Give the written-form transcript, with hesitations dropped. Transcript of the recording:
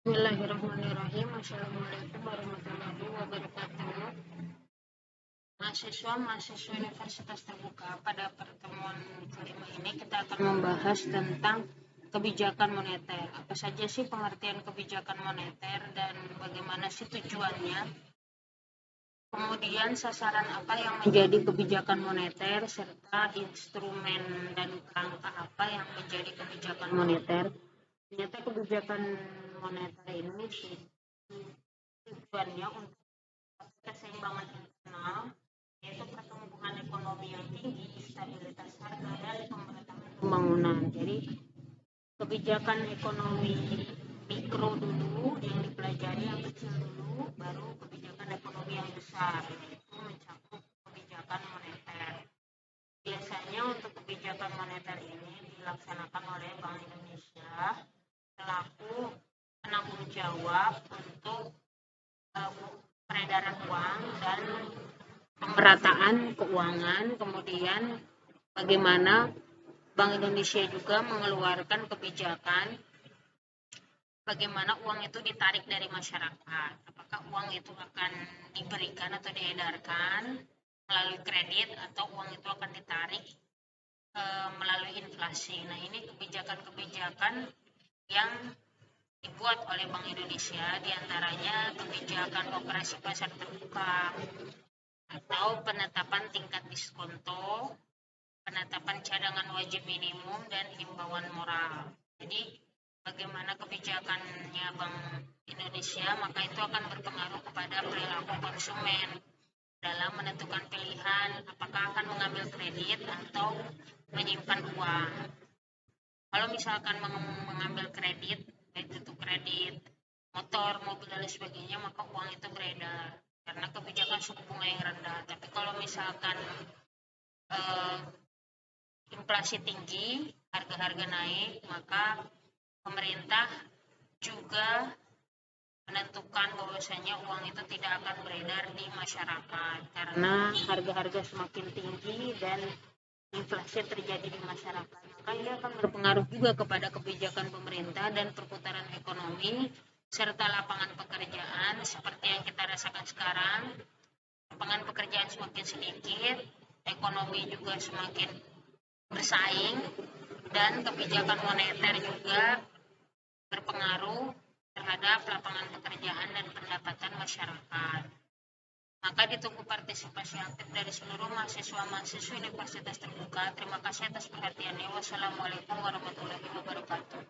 Bismillahirrahmanirrahim. Assalamualaikum warahmatullahi wabarakatuh. Mahasiswa Universitas Terbuka, pada pertemuan kelima ini kita akan membahas tentang kebijakan moneter. Apa saja sih pengertian kebijakan moneter dan bagaimana sih tujuannya? Kemudian sasaran apa yang menjadi kebijakan moneter serta instrumen dan kerangka apa yang menjadi kebijakan moneter. Ternyata kebijakan moneter ini tujuannya untuk keseimbangan internal, yaitu pertumbuhan ekonomi yang tinggi, stabilitas harga, dan pemerataan pembangunan. Jadi kebijakan ekonomi mikro dulu yang dipelajari, yang kecil dulu, baru kebijakan ekonomi yang besar, yaitu mencakup kebijakan moneter. Biasanya untuk kebijakan moneter ini dilaksanakan oleh Bank Indonesia selaku penanggung jawab untuk peredaran uang dan pemerataan keuangan. Kemudian bagaimana Bank Indonesia juga mengeluarkan kebijakan bagaimana uang itu ditarik dari masyarakat. Apakah uang itu akan diberikan atau diedarkan melalui kredit atau uang itu akan ditarik melalui inflasi. Nah, ini kebijakan-kebijakan yang dibuat oleh Bank Indonesia, diantaranya kebijakan operasi pasar terbuka atau penetapan tingkat diskonto, penetapan cadangan wajib minimum, dan himbauan moral. Jadi bagaimana kebijakannya Bank Indonesia, maka itu akan berpengaruh kepada perilaku konsumen dalam menentukan pilihan apakah akan mengambil kredit atau menyimpan uang. Kalau misalkan mengambil kredit, baik itu kredit motor, mobil, dan sebagainya, maka uang itu beredar karena kebijakan suku bunga yang rendah. Tapi kalau misalkan inflasi tinggi, harga-harga naik, maka pemerintah juga menentukan bahwasanya uang itu tidak akan beredar di masyarakat karena harga-harga semakin tinggi dan inflasi terjadi di masyarakat, maka ia akan berpengaruh juga kepada kebijakan pemerintah dan perputaran ekonomi serta lapangan pekerjaan seperti yang kita rasakan sekarang. Lapangan pekerjaan semakin sedikit, ekonomi juga semakin bersaing, dan kebijakan moneter juga berpengaruh terhadap lapangan pekerjaan dan pendapatan masyarakat. Maka ditunggu partisipasi aktif dari seluruh mahasiswa-mahasiswa Universitas Terbuka. Terima kasih atas perhatiannya. Wassalamualaikum warahmatullahi wabarakatuh.